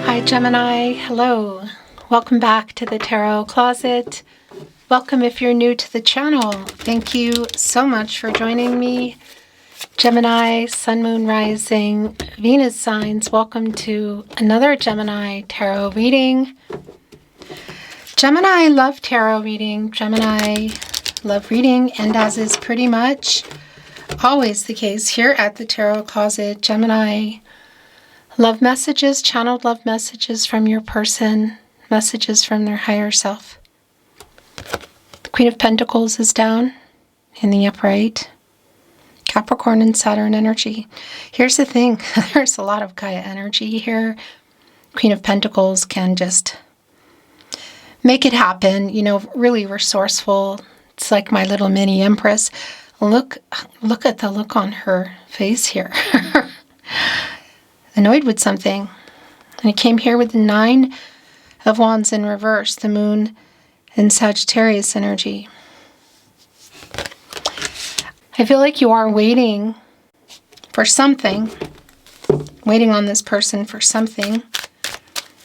Hi Gemini, hello. Welcome back to the Tarot Closet. Welcome if you're new to the channel. Thank you so much for joining me. Gemini, Sun, Moon, Rising, Venus signs, welcome to another Gemini Tarot reading. Gemini love tarot reading, Gemini love reading, and as is pretty much always the case here at the Tarot Closet, Gemini love messages, channeled love messages from your person, messages from their higher self. The Queen of Pentacles is down in the upright. Capricorn and Saturn energy. Here's the thing, there's a lot of Gaia energy here. Queen of Pentacles can just make it happen, you know, really resourceful. It's like my little mini empress. Look at the look on her face here. Annoyed with something. And it came here with the Nine of Wands in reverse, the Moon and Sagittarius energy. I feel like you are waiting for something, waiting on this person for something.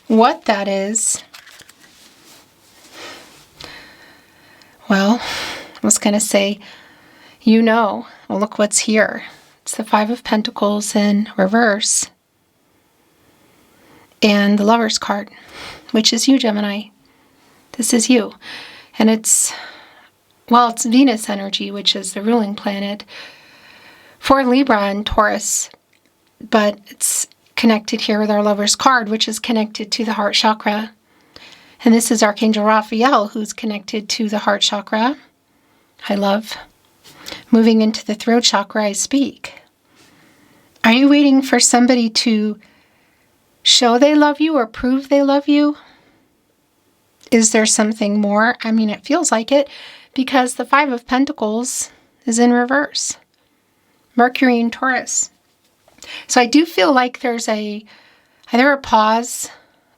What that is, well, I was going to say, you know. Well, look what's here. It's the Five of Pentacles in reverse. And the Lover's card, which is you, Gemini. This is you. And it's Venus energy, which is the ruling planet for Libra and Taurus. But it's connected here with our Lover's card, which is connected to the heart chakra. And this is Archangel Raphael, who's connected to the heart chakra. I love moving into the throat chakra, I speak. Are you waiting for somebody to show they love you or prove they love you? Is there something more? I mean, it feels like it because the Five of Pentacles is in reverse. Mercury in Taurus. So I do feel like there's either a pause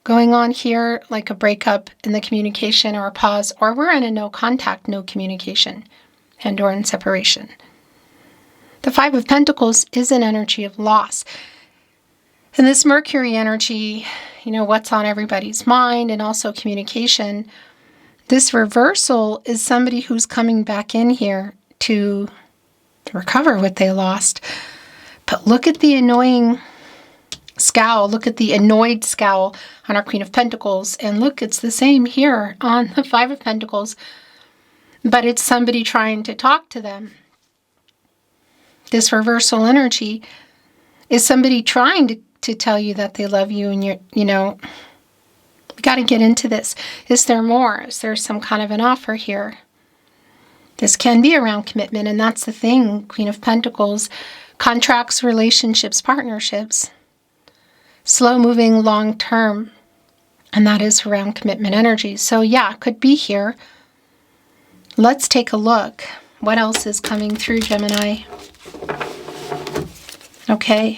going on here, like a breakup in the communication or a pause, or we're in a no contact, no communication, and or in separation. The Five of Pentacles is an energy of loss. And this Mercury energy, you know, what's on everybody's mind and also communication. This reversal is somebody who's coming back in here to recover what they lost. But look at the annoying scowl. Look at the annoyed scowl on our Queen of Pentacles. And look, it's the same here on the Five of Pentacles. But it's somebody trying to talk to them. This reversal energy is somebody trying to tell you that they love you, and you know, we got to get into this. Is there more? Is there some kind of an offer here? This can be around commitment, and that's the thing, Queen of Pentacles. Contracts, relationships, partnerships. Slow moving, long term. And that is around commitment energy. So yeah, it could be here. Let's take a look. What else is coming through, Gemini? Okay.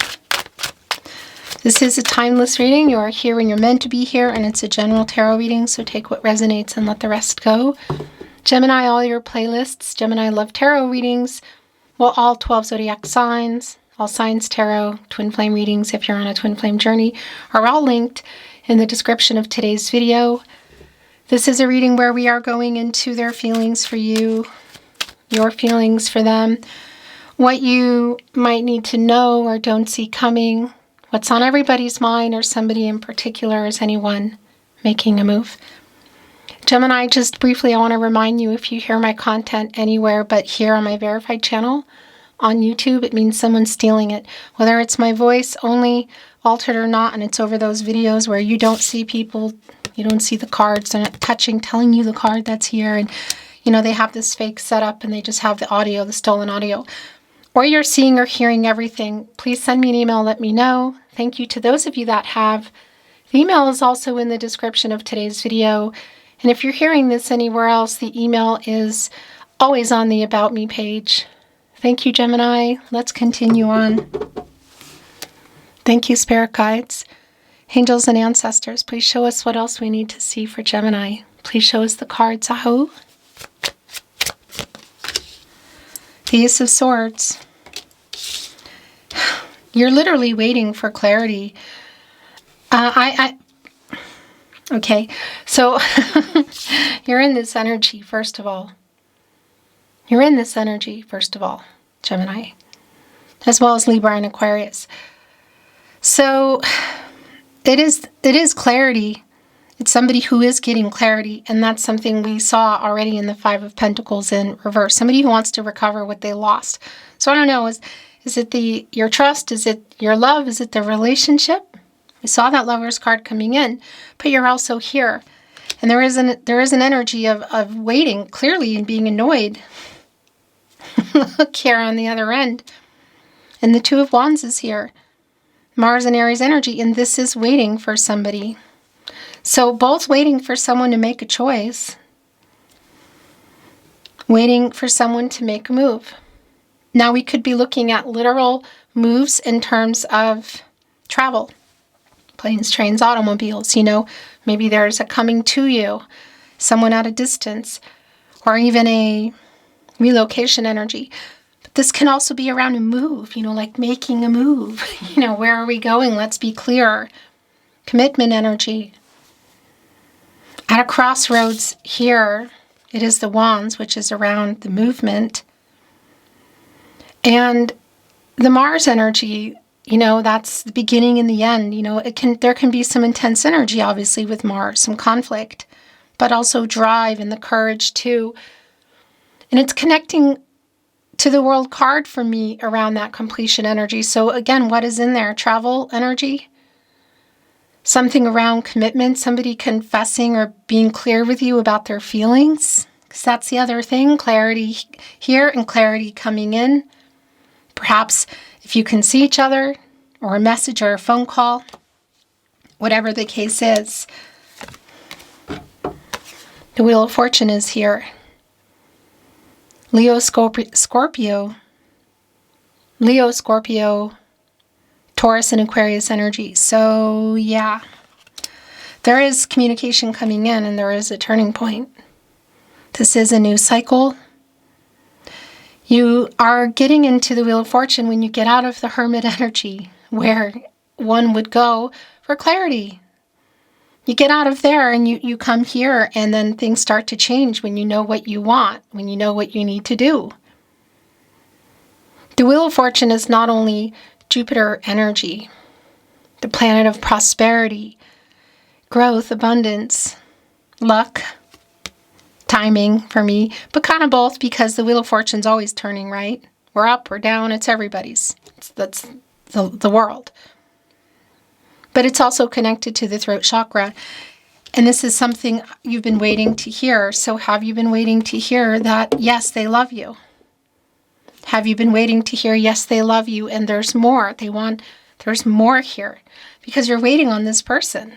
This is a timeless reading. You are here when you're meant to be here, and it's a general tarot reading, so take what resonates and let the rest go. Gemini, all your playlists, Gemini Love Tarot readings, well, all 12 zodiac signs, all signs tarot, twin flame readings if you're on a twin flame journey, are all linked in the description of today's video. This is a reading where we are going into their feelings for you, your feelings for them, what you might need to know or don't see coming, what's on everybody's mind or somebody in particular. Is anyone making a move? Gemini, just briefly, I want to remind you, if you hear my content anywhere but here on my verified channel on YouTube, it means someone's stealing it. Whether it's my voice only, altered or not, and it's over those videos where you don't see people, you don't see the cards, they're not touching, telling you the card that's here, and you know, they have this fake setup and they just have the audio, the stolen audio. Or you're seeing or hearing everything, please send me an email, let me know. Thank you to those of you that have. The email is also in the description of today's video. And if you're hearing this anywhere else, the email is always on the About Me page. Thank you, Gemini. Let's continue on. Thank you, Spirit Guides, Angels, and Ancestors. Please show us what else we need to see for Gemini. Please show us the cards. Aho. The Ace of Swords. You're literally waiting for clarity. Okay, so you're in this energy, first of all. You're in this energy, first of all, Gemini, as well as Libra and Aquarius. So it is clarity. It's somebody who is getting clarity, and that's something we saw already in the Five of Pentacles in reverse. Somebody who wants to recover what they lost. So I don't know, is it your trust? Is it your love? Is it the relationship? We saw that Lover's card coming in, but you're also here. And there is an energy of waiting, clearly, and being annoyed. Look here on the other end. And the Two of Wands is here. Mars and Aries energy, and this is waiting for somebody. So both waiting for someone to make a choice, waiting for someone to make a move. Now we could be looking at literal moves in terms of travel. Planes, trains, automobiles, maybe there's a coming to you, someone at a distance, or even a relocation energy. But this can also be around a move, like making a move. Where are we going? Let's be clear. Commitment energy. At a crossroads here, it is the Wands, which is around the movement. And the Mars energy, that's the beginning and the end. There can be some intense energy, obviously, with Mars, some conflict, but also drive and the courage too. And it's connecting to the World card for me around that completion energy. So again, what is in there? Travel energy, something around commitment, somebody confessing or being clear with you about their feelings. Because that's the other thing, clarity here and clarity coming in. Perhaps if you can see each other, or a message or a phone call, whatever the case is. The Wheel of Fortune is here. Leo, Scorpio, Taurus, and Aquarius energy. So yeah, there is communication coming in, and there is a turning point. This is a new cycle. You are getting into the Wheel of Fortune when you get out of the Hermit energy, where one would go for clarity. You get out of there and you come here, and then things start to change when you know what you want, when you know what you need to do. The Wheel of Fortune is not only Jupiter energy, the planet of prosperity, growth, abundance, luck, timing for me, but kind of both, because the Wheel of Fortune's always turning, right? We're up, we're down, it's everybody's. That's the world. But it's also connected to the throat chakra. And this is something you've been waiting to hear. So have you been waiting to hear that, yes, they love you? Have you been waiting to hear, yes, they love you, and there's more. There's more here. Because you're waiting on this person.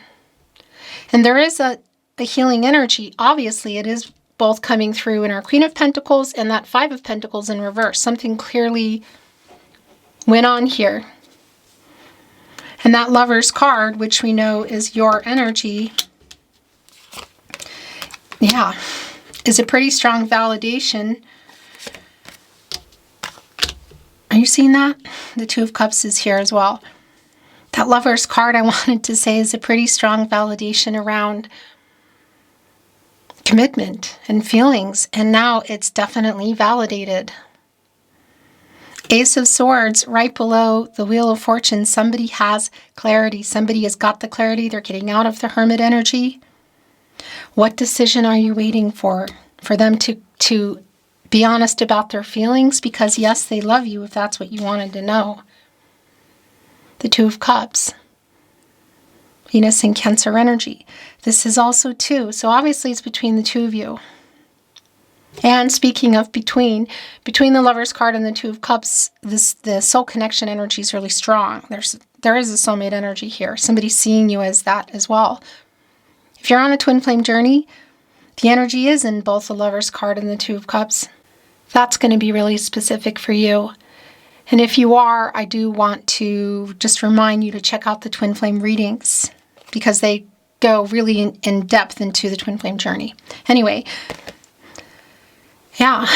And there is a healing energy. Obviously, it is both coming through in our Queen of Pentacles and that Five of Pentacles in reverse. Something clearly went on here. And that Lover's card, which we know is your energy, yeah, is a pretty strong validation. Are you seeing that? The Two of Cups is here as well. That Lover's card, I wanted to say, is a pretty strong validation around commitment and feelings. And now it's definitely validated. Ace of Swords, right below the Wheel of Fortune. Somebody has clarity. Somebody has got the clarity. They're getting out of the Hermit energy. What decision are you waiting for? For them to be honest about their feelings? Because yes, they love you, if that's what you wanted to know. The Two of Cups. Venus and Cancer energy. This is also two. So obviously it's between the two of you. And speaking of between the Lover's card and the Two of Cups, the soul connection energy is really strong. There is a soulmate energy here. Somebody's seeing you as that as well. If you're on a twin flame journey, the energy is in both the Lover's card and the Two of Cups. That's going to be really specific for you. And if you are, I do want to just remind you to check out the twin flame readings, because they go really in depth into the twin flame journey. Anyway, yeah,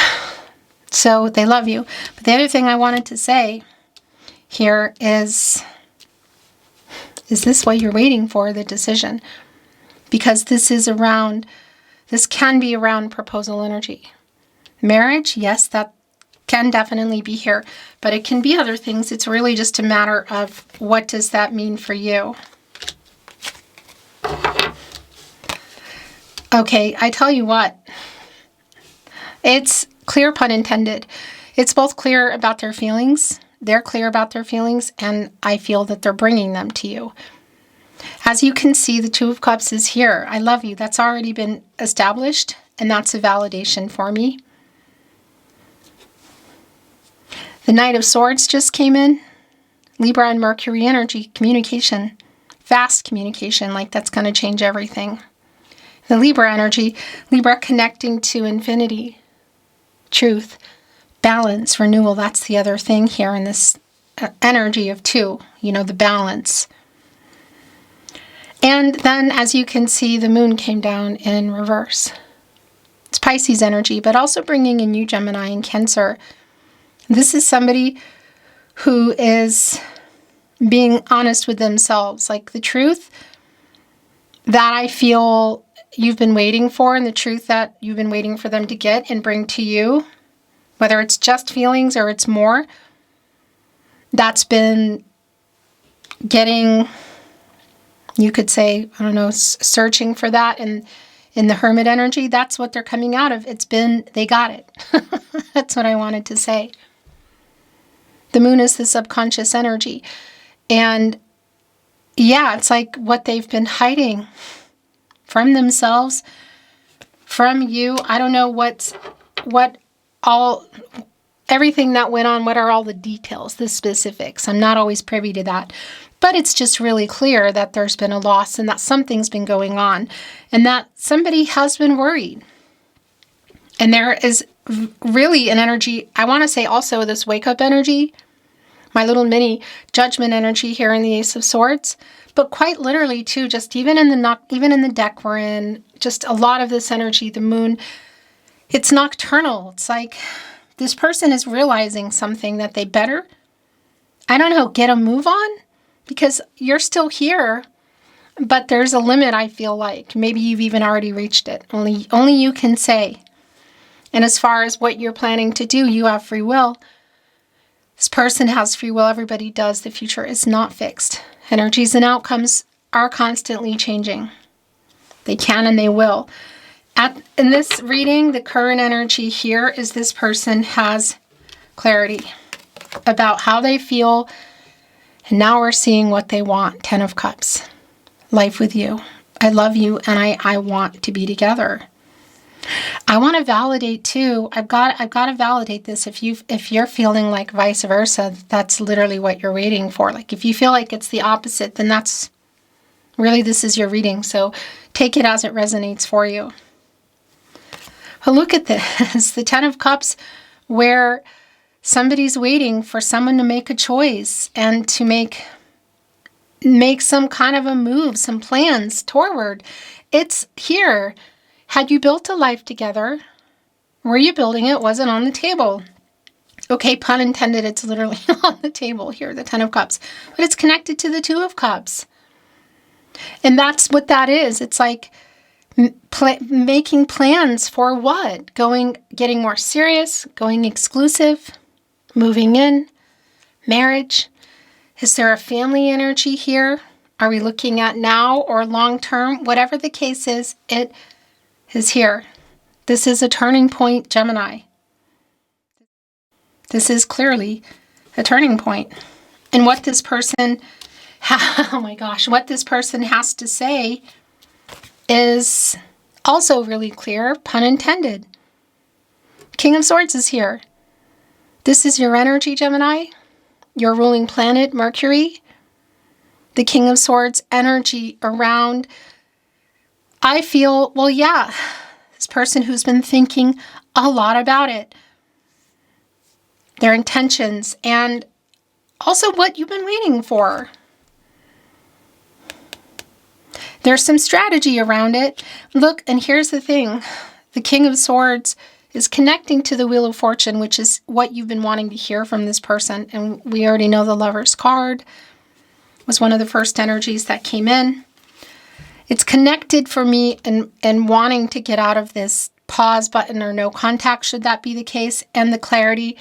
so they love you. But the other thing I wanted to say here is this what you're waiting for, the decision? because this can be around proposal energy. Marriage, yes, that can definitely be here, but it can be other things. It's really just a matter of what does that mean for you. Okay, I tell you what, it's clear, pun intended. It's both clear about their feelings, they're clear about their feelings, and I feel that they're bringing them to you. As you can see, the Two of Cups is here. I love you. That's already been established, and that's a validation for me. The Knight of Swords just came in. Libra and Mercury energy, communication, fast communication, like that's going to change everything. The Libra energy, Libra connecting to infinity, truth, balance, renewal. That's the other thing here in this energy of two, the balance. And then, as you can see, the moon came down in reverse. It's Pisces energy, but also bringing in you, Gemini and Cancer. This is somebody who is being honest with themselves, like the truth that I feel you've been waiting for and the truth that you've been waiting for them to get and bring to you, whether it's just feelings or it's more, that's been getting, you could say, I don't know, searching for that. And in the Hermit energy, that's what they're coming out of. They got it. That's what I wanted to say. The moon is the subconscious energy. And yeah, it's like what they've been hiding from themselves, from you. I don't know everything that went on, what are all the details, the specifics. I'm not always privy to that. But it's just really clear that there's been a loss and that something's been going on and that somebody has been worried. And there is really an energy, I want to say also this wake-up energy, my little mini judgment energy here in the Ace of Swords, but quite literally too, just even in the deck we're in, just a lot of this energy, the moon, it's nocturnal. It's like this person is realizing something that they better, I don't know, get a move on, because you're still here, but there's a limit, I feel like. Maybe you've even already reached it. Only you can say. And as far as what you're planning to do, you have free will. This person has free will. Everybody does. The future is not fixed. Energies and outcomes are constantly changing. They can and they will. In this reading, the current energy here is this person has clarity about how they feel. And now we're seeing what they want. 10 of Cups. Life with you. I love you and I want to be together. I want to validate too. I've got to validate this. If you're feeling like vice versa, that's literally what you're waiting for. Like if you feel like it's the opposite, then that's really, this is your reading. So take it as it resonates for you. Well, look at this. The 10 of Cups, where somebody's waiting for someone to make a choice and to make some kind of a move, some plans toward. It's here. Had you built a life together? Were you building it? Was it on the table? Okay, pun intended, it's literally on the table here, the 10 of Cups. But it's connected to the 2 of Cups. And that's what that is. It's like making plans for what? Getting more serious, going exclusive, moving in, marriage. Is there a family energy here? Are we looking at now or long term? Whatever the case is, it is here. This is a turning point, Gemini. This is clearly a turning point. And what this person, oh my gosh, what this person has to say is also really clear, pun intended. King of Swords is here. This is your energy, Gemini. Your ruling planet, Mercury. The King of Swords energy around, I feel, well, yeah, this person who's been thinking a lot about it, their intentions, and also what you've been waiting for. There's some strategy around it. Look, and here's the thing. The King of Swords is connecting to the Wheel of Fortune, which is what you've been wanting to hear from this person. And we already know the Lover's card was one of the first energies that came in. It's connected for me and wanting to get out of this pause button or no contact, should that be the case, and the clarity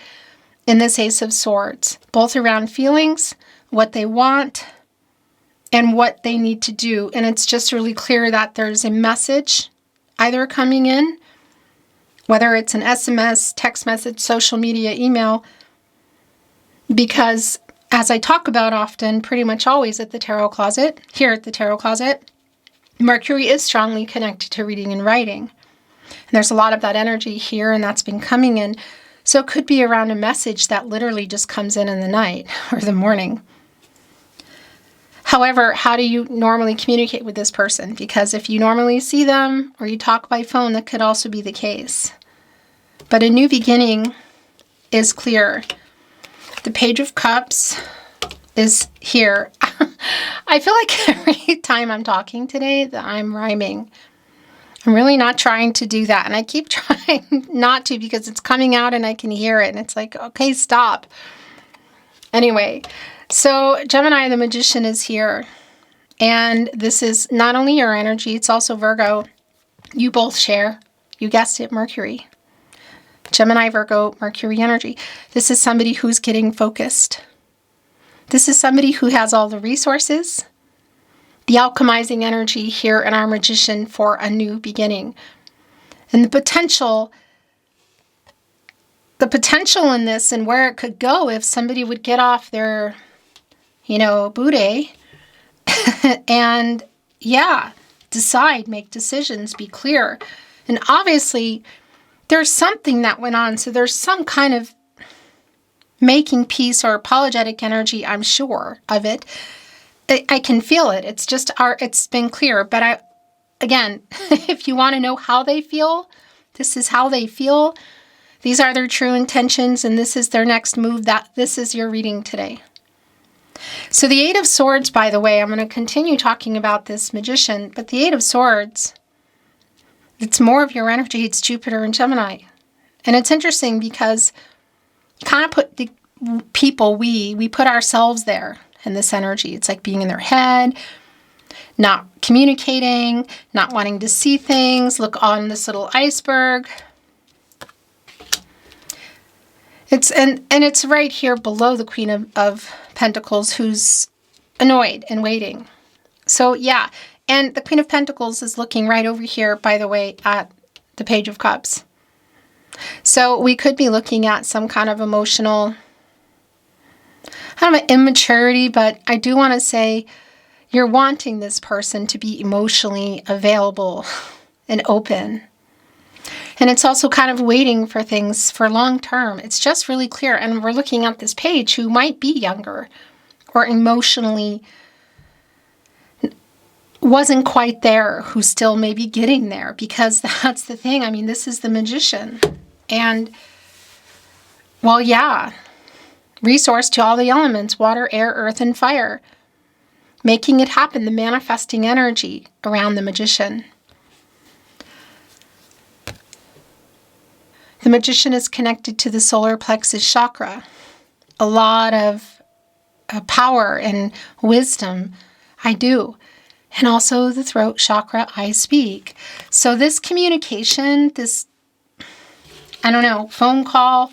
in this Ace of Swords, both around feelings, what they want, and what they need to do. And it's just really clear that there's a message either coming in, whether it's an SMS, text message, social media, email, because as I talk about often, pretty much always at the Tarot Closet, here at the Tarot Closet, Mercury is strongly connected to reading and writing. And there's a lot of that energy here, and that's been coming in. So it could be around a message that literally just comes in the night or the morning. However, how do you normally communicate with this person? Because if you normally see them or you talk by phone, that could also be the case. But a new beginning is clear. The Page of Cups is here. I feel like every time I'm talking today that I'm rhyming. I'm really not trying to do that. And I keep trying not to because it's coming out and I can hear it. And it's like, okay, stop. Anyway, so Gemini, the Magician, is here. And this is not only your energy, it's also Virgo. You both share, you guessed it, Mercury. Gemini, Virgo, Mercury energy. This is somebody who's getting focused. This is somebody who has all the resources, the alchemizing energy here in our Magician for a new beginning. And the potential in this and where it could go if somebody would get off their, booty and, decide, make decisions, be clear. And obviously, there's something that went on. So there's some kind of making peace or apologetic energy, I'm sure of it. I can feel it. It's just it's been clear. But again, if you want to know how they feel, this is how they feel. These are their true intentions, and this is their next move. This is your reading today. So the Eight of Swords, by the way, I'm going to continue talking about this Magician, but the Eight of Swords, it's more of your energy. It's Jupiter and Gemini. And it's interesting because you kind of put the people, we put ourselves there in this energy. It's like being in their head, not communicating, not wanting to see things, look on this little iceberg. It's right here below the Queen of Pentacles, who's annoyed and waiting. So yeah, and the Queen of Pentacles is looking right over here, by the way, at the Page of Cups. So we could be looking at some kind of emotional, kind of immaturity, but I do want to say you're wanting this person to be emotionally available and open. And it's also kind of waiting for things for long term. It's just really clear. And we're looking at this page who might be younger or emotionally wasn't quite there, who's still maybe getting there, because that's the thing. I mean, this is the Magician. And, well, yeah, resource to all the elements, water, air, earth, and fire. Making it happen, the manifesting energy around the Magician. The Magician is connected to the solar plexus chakra. A lot of power and wisdom, I do. And also the throat chakra, I speak. So this communication, this, I don't know, phone call,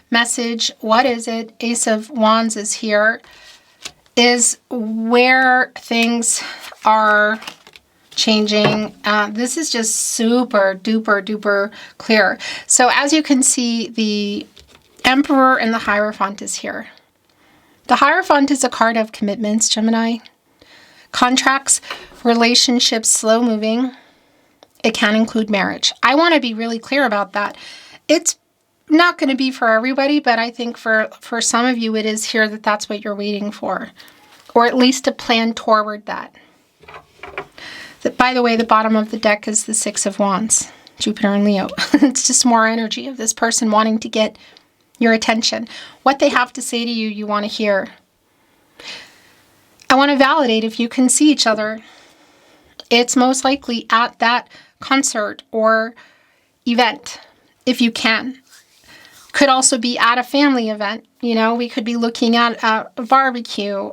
message, what is it? Ace of Wands is here, is where things are changing. This is just super duper duper clear. So as you can see, the Emperor and the Hierophant is here. The Hierophant is a card of commitments, Gemini. Contracts, relationships, slow moving. It can include marriage. I want to be really clear about that. It's not going to be for everybody, but I think for some of you it is here that's what you're waiting for. Or at least to plan toward that. By the way, the bottom of the deck is the Six of Wands, Jupiter and Leo. It's just more energy of this person wanting to get your attention. What they have to say to you, you want to hear. I want to validate if you can see each other. It's most likely at that concert or event, if you can. Could also be at a family event. You know, we could be looking at a barbecue,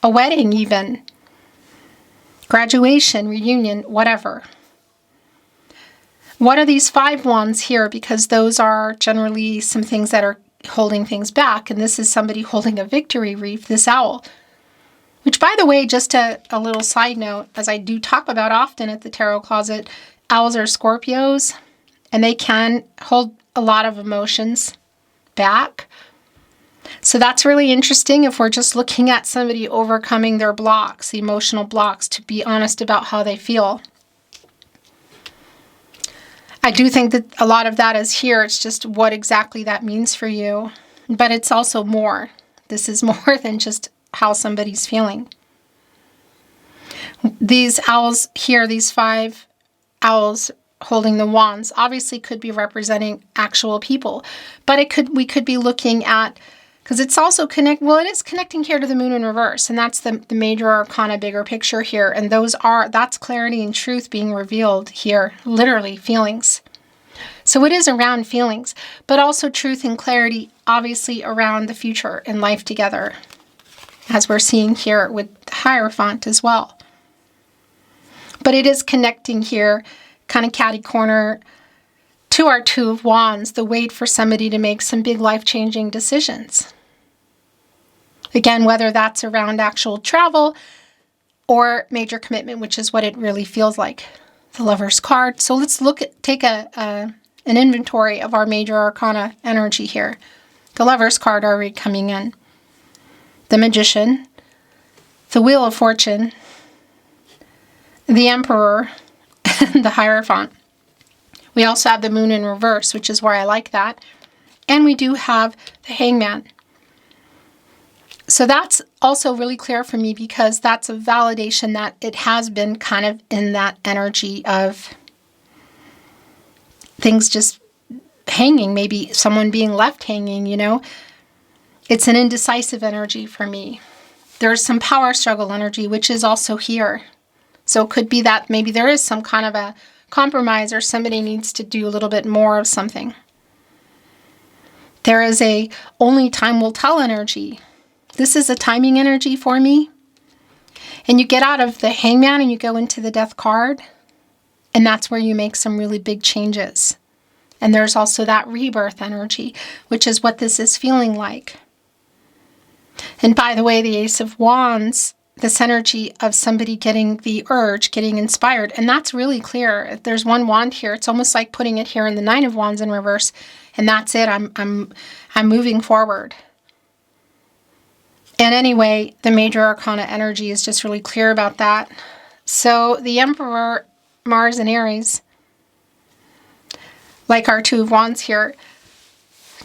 a wedding even. graduation, reunion, whatever. What are these 5 wands here? Because those are generally some things that are holding things back. And this is somebody holding a victory wreath, this owl. Which, by the way, just a little side note, as I do talk about often at the Tarot Closet, owls are Scorpios, and they can hold a lot of emotions back. So that's really interesting if we're just looking at somebody overcoming their blocks, emotional blocks, to be honest about how they feel. I do think that a lot of that is here. It's just what exactly that means for you. But it's also more. This is more than just how somebody's feeling. These owls here, these 5 owls holding the wands, obviously could be representing actual people. But we could be looking at, because it's also it is connecting here to the moon in reverse. And that's the major arcana, bigger picture here. And that's clarity and truth being revealed here. Literally, feelings. So it is around feelings, but also truth and clarity, obviously around the future and life together, as we're seeing here with the Hierophant as well. But it is connecting here, kind of catty corner, to our 2 of Wands, the wait for somebody to make some big life-changing decisions. Again, whether that's around actual travel or major commitment, which is what it really feels like. The Lover's card. So let's take an inventory of our major arcana energy here. The Lover's card already coming in. The Magician. The Wheel of Fortune. The Emperor. And the Hierophant. We also have the Moon in reverse, which is where I like that. And we do have the Hangman. So that's also really clear for me, because that's a validation that it has been kind of in that energy of things just hanging, maybe someone being left hanging, you know. It's an indecisive energy for me. There's some power struggle energy, which is also here. So it could be that maybe there is some kind of a compromise, or somebody needs to do a little bit more of something. There is a only time will tell energy. This is a timing energy for me. And you get out of the Hangman and you go into the Death card. And that's where you make some really big changes. And there's also that rebirth energy, which is what this is feeling like. And by the way, the Ace of Wands, this energy of somebody getting the urge, getting inspired. And that's really clear. If there's one wand here, it's almost like putting it here in the Nine of Wands in reverse. And that's it. I'm moving forward. And anyway, the major arcana energy is just really clear about that. So the Emperor, Mars and Aries, like our 2 of Wands here,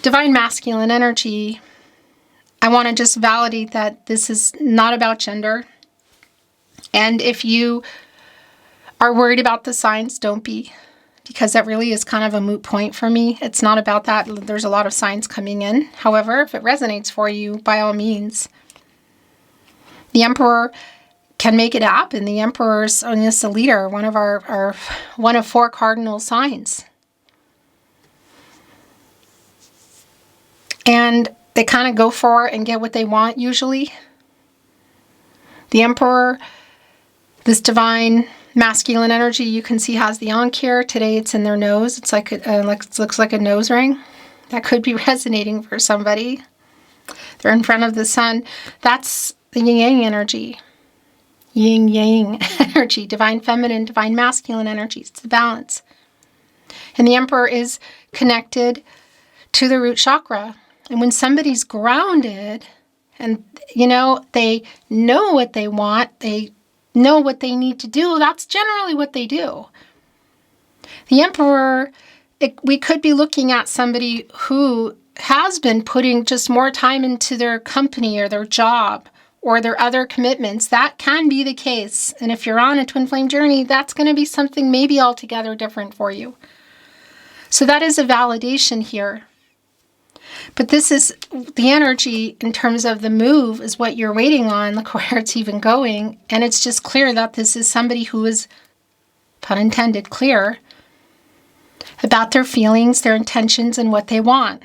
divine masculine energy. I want to just validate that this is not about gender. And if you are worried about the signs, don't be, because that really is kind of a moot point for me. It's not about that. There's a lot of signs coming in. However, if it resonates for you, by all means. The Emperor can make it happen. The Emperor is a leader, one of 4 cardinal signs. And they kind of go for it and get what they want, usually. The Emperor, this divine masculine energy, you can see has the Ankh here. Today it's in their nose. It's like it looks like a nose ring. That could be resonating for somebody. They're in front of the sun. That's the yin-yang energy. Yin-yang energy. Divine feminine, divine masculine energy. It's the balance. And the Emperor is connected to the root chakra. And when somebody's grounded and, you know, they know what they want, they know what they need to do, that's generally what they do. The Emperor, we could be looking at somebody who has been putting just more time into their company or their job or their other commitments. That can be the case. And if you're on a twin flame journey, that's going to be something maybe altogether different for you. So that is a validation here. But this is the energy in terms of the move is what you're waiting on. Look where it's even going. And it's just clear that this is somebody who is, pun intended, clear about their feelings, their intentions, and what they want.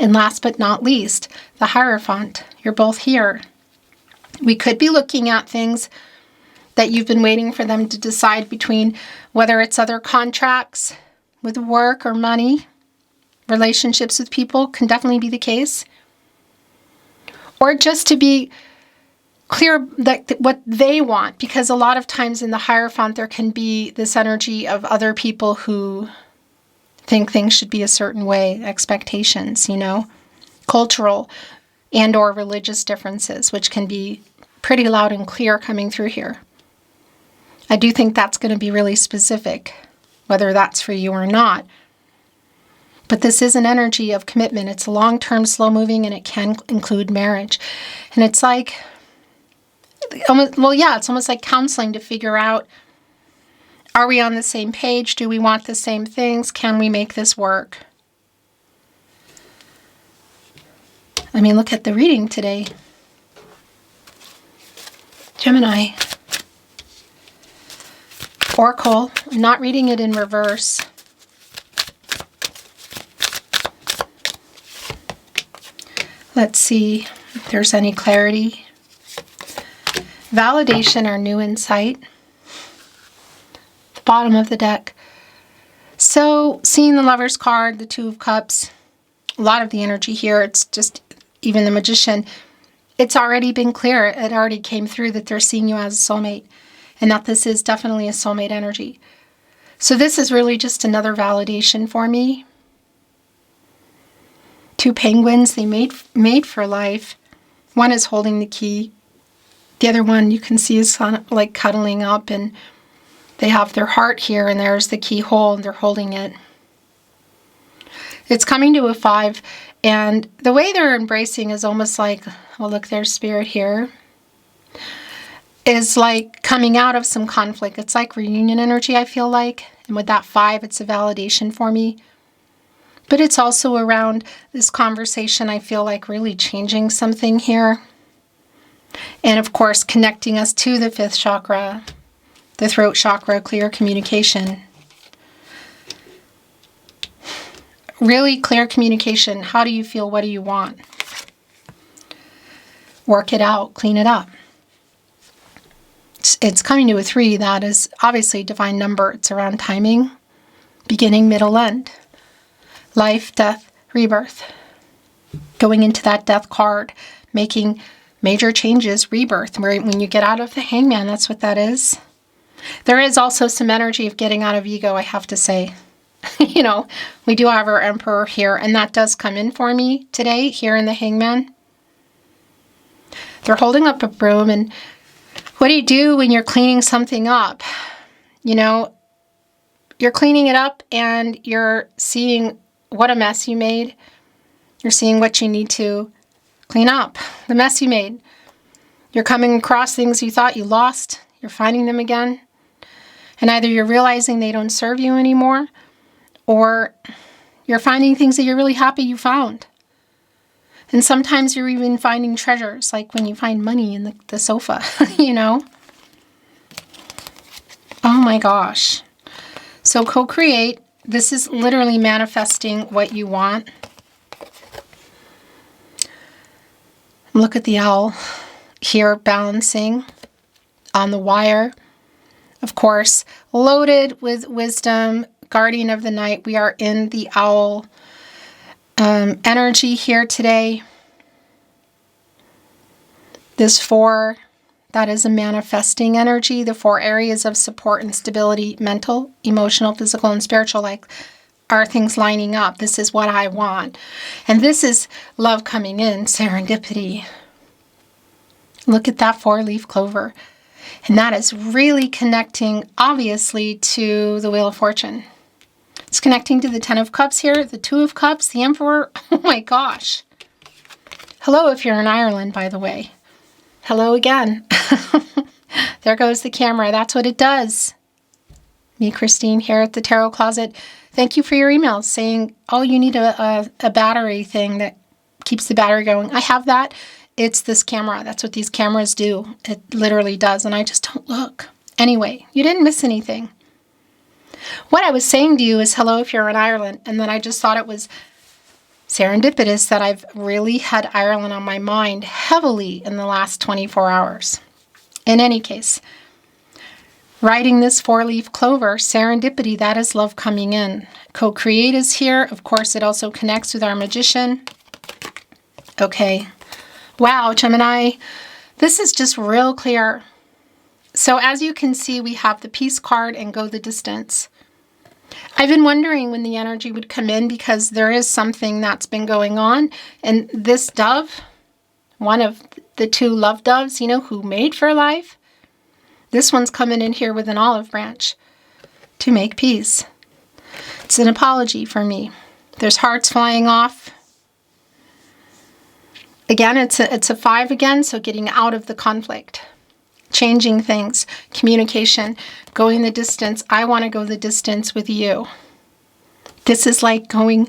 And last but not least, the Hierophant. You're both here. We could be looking at things that you've been waiting for them to decide between, whether it's other contracts with work or money. Relationships with people can definitely be the case. Or just to be clear that what they want, because a lot of times in the Hierophant there can be this energy of other people who think things should be a certain way, expectations, cultural and or religious differences, which can be pretty loud and clear coming through here. I do think that's going to be really specific, whether that's for you or not. But this is an energy of commitment. It's long-term, slow-moving, and it can include marriage. And it's like, it's almost like counseling to figure out, are we on the same page? Do we want the same things? Can we make this work? I mean, look at the reading today. Gemini. Oracle. I'm not reading it in reverse. Let's see if there's any clarity. Validation or new insight. The bottom of the deck. So, seeing the Lover's card, the Two of Cups, a lot of the energy here, it's just, even the Magician, it's already been clear. It already came through that they're seeing you as a soulmate, and that this is definitely a soulmate energy. So this is really just another validation for me. Two penguins, they made for life. One is holding the key. The other one you can see is kind of like cuddling up, and they have their heart here, and there's the keyhole, and they're holding it. It's coming to a 5, and the way they're embracing is almost like, well, look, there's spirit here, is like coming out of some conflict. It's like reunion energy, I feel like. And with that 5, it's a validation for me. But it's also around this conversation, I feel like really changing something here. And of course, connecting us to the 5th chakra, the throat chakra, clear communication. Really clear communication. How do you feel? What do you want? Work it out. Clean it up. It's coming to a 3. That is obviously a divine number. It's around timing, beginning, middle, end. Life, death, rebirth. Going into that death card, making major changes, rebirth. When you get out of the Hangman, that's what that is. There is also some energy of getting out of ego, I have to say. We do have our Emperor here, and that does come in for me today, here in the Hangman. They're holding up a broom, and what do you do when you're cleaning something up? You're cleaning it up, and you're seeing what a mess you made. You're seeing what you need to clean up, the mess you made. You're coming across things you thought you lost. You're finding them again. And either you're realizing they don't serve you anymore, or you're finding things that you're really happy you found. And sometimes you're even finding treasures, like when you find money in the sofa, Oh my gosh. So co-create. This is literally manifesting what you want. Look at the owl here balancing on the wire. Of course, loaded with wisdom, guardian of the night. We are in the owl energy here today. This 4, that is a manifesting energy. The 4 areas of support and stability, mental, emotional, physical, and spiritual, like, are things lining up. This is what I want. And this is love coming in, serendipity. Look at that 4-leaf clover. And that is really connecting, obviously, to the Wheel of Fortune. It's connecting to the 10 of Cups here, the 2 of Cups, the Emperor. Oh my gosh. Hello if you're in Ireland, by the way. Hello again. There goes the camera. That's what it does. Me, Christine, here at the Tarot Closet. Thank you for your emails saying, oh, you need a battery thing that keeps the battery going. I have that. It's this camera. That's what these cameras do. It literally does, and I just don't look. Anyway, you didn't miss anything. What I was saying to you is hello if you're in Ireland, and then I just thought it was serendipitous that I've really had Ireland on my mind heavily in the last 24 hours. In any case, riding this 4-leaf clover, serendipity, that is love coming in. Co-create is here. Of course, it also connects with our magician. Okay. Wow, Gemini, this is just real clear. So as you can see, we have the Peace card and Go the Distance. I've been wondering when the energy would come in because there is something that's been going on. And this dove, one of the 2 love doves, you know, who made for life, this one's coming in here with an olive branch to make peace. It's an apology for me. There's hearts flying off. Again, it's a 5 again, so getting out of the conflict. Changing things, communication, going the distance. I want to go the distance with you. This is like going,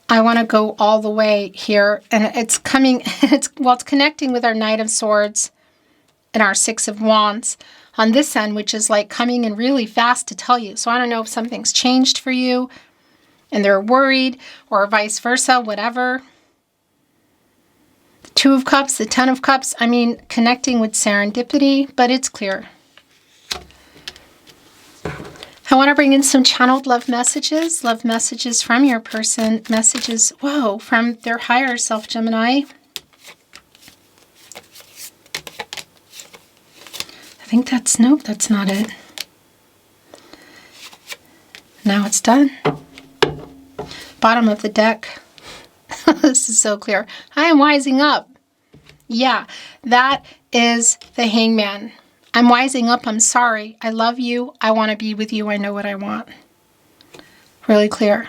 I want to go all the way here. And it's coming, it's connecting with our Knight of Swords and our 6 of Wands on this end, which is like coming in really fast to tell you. So I don't know if something's changed for you and they're worried, or vice versa, whatever. 2 of Cups, the 10 of Cups, I mean, connecting with serendipity, but it's clear. I want to bring in some channeled love messages from your person, messages, whoa, from their higher self, Gemini. I think that's, nope, that's not it. Now it's done. Bottom of the deck. This is so clear. I am wising up. Yeah, that is the Hangman. I'm wising up. I'm sorry. I love you. I want to be with you. I know what I want. Really clear.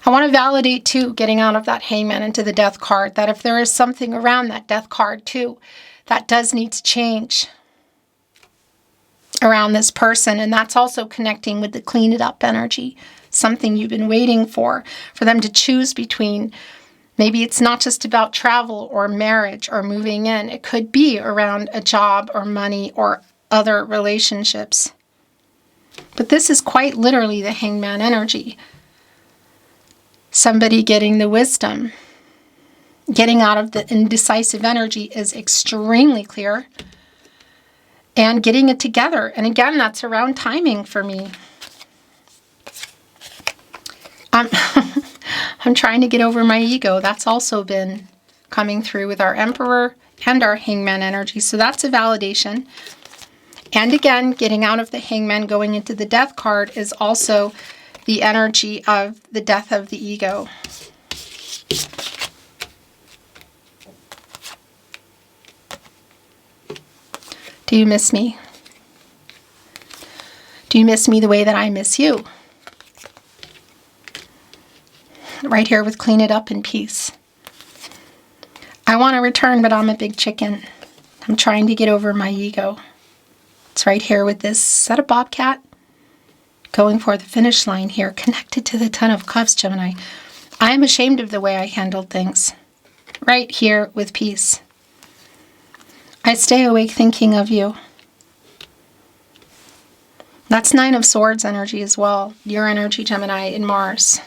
I want to validate, too, getting out of that Hangman into the Death card, that if there is something around that Death card, too, that does need to change around this person. And that's also connecting with the Clean It Up energy. Something you've been waiting for them to choose between. Maybe it's not just about travel or marriage or moving in. It could be around a job or money or other relationships. But this is quite literally the Hangman energy. Somebody getting the wisdom. Getting out of the indecisive energy is extremely clear. And getting it together. And again, that's around timing for me. I'm trying to get over my ego. That's also been coming through with our Emperor and our Hangman energy. So that's a validation. And again, getting out of the Hangman, going into the Death card is also the energy of the death of the ego. Do you miss me? Do you miss me the way that I miss you? Right here with Clean It Up in Peace. I want to return, but I'm a big chicken. I'm trying to get over my ego. It's right here with this. Is that a bobcat? Going for the finish line here, connected to the 10 of Cups, Gemini. I am ashamed of the way I handled things. Right here with Peace. I stay awake thinking of you. That's 9 of Swords energy as well. Your energy, Gemini, in Mars.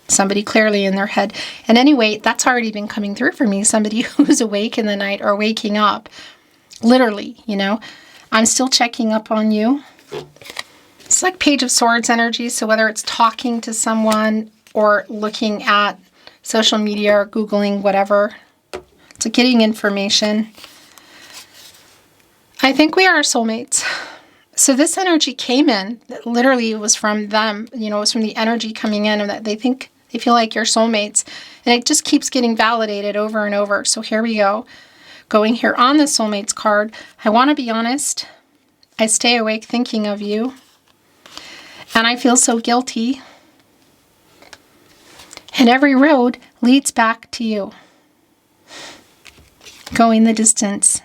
Somebody clearly in their head. And anyway, that's already been coming through for me. Somebody who's awake in the night or waking up. Literally, you know. I'm still checking up on you. It's like Page of Swords energy. So whether it's talking to someone or looking at social media or Googling, whatever. It's like getting information. I think we are soulmates. So this energy came in. Literally, it was from them. You know, it was from the energy coming in and that they feel like you're soulmates. And it just keeps getting validated over and over. So here we go. Going here on the Soulmates card. I want to be honest. I stay awake thinking of you. And I feel so guilty. And every road leads back to you. Going the distance.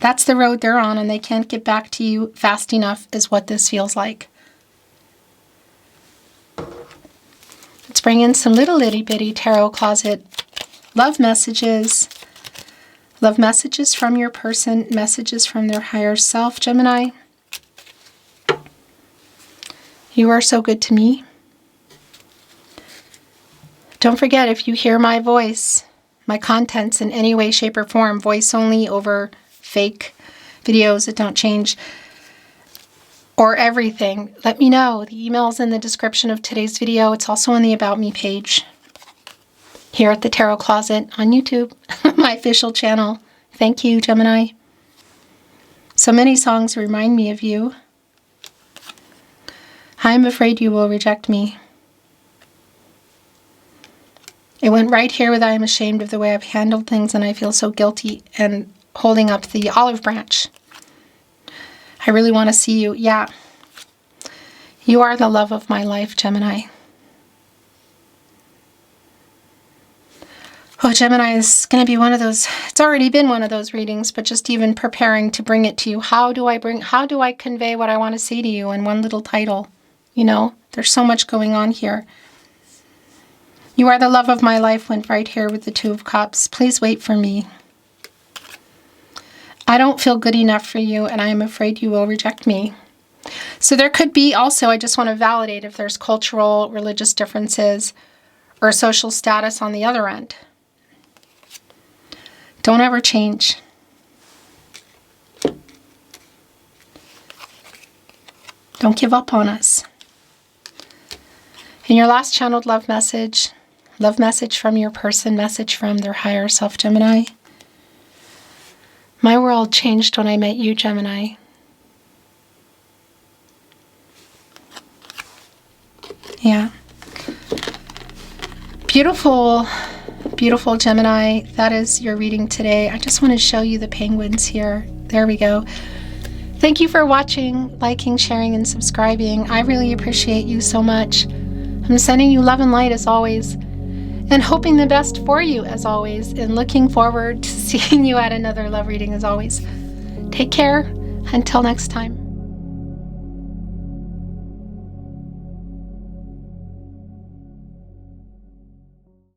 That's the road they're on, and they can't get back to you fast enough is what this feels like. Let's bring in some little itty bitty tarot closet love messages. Love messages from your person, messages from their higher self, Gemini. You are so good to me. Don't forget, if you hear my voice, my contents in any way, shape, or form, voice only over fake videos that don't change, or everything, let me know. The email's in the description of today's video. It's also on the About Me page here at the Tarot Closet on YouTube, my official channel. Thank you, Gemini. So many songs remind me of you. I am afraid you will reject me. It went right here with I am ashamed of the way I've handled things and I feel so guilty, and holding up the olive branch. I really want to see you. Yeah. You are the love of my life, Gemini. Oh, Gemini is going to be one of those, it's already been one of those readings, but just even preparing to bring it to you. How do I convey what I want to say to you in one little title? You know, there's so much going on here. You are the love of my life went right here with the Two of Cups. Please wait for me. I don't feel good enough for you, and I am afraid you will reject me. So there could be also, I just want to validate if there's cultural, religious differences or social status on the other end. Don't ever change. Don't give up on us. In your last channeled love message from your person, message from their higher self, Gemini. My world changed when I met you, Gemini. Yeah. Beautiful, beautiful Gemini. That is your reading today. I just want to show you the penguins here. There we go. Thank you for watching, liking, sharing, and subscribing. I really appreciate you so much. I'm sending you love and light as always, and hoping the best for you as always, and looking forward to seeing you at another love reading as always. Take care. Until next time.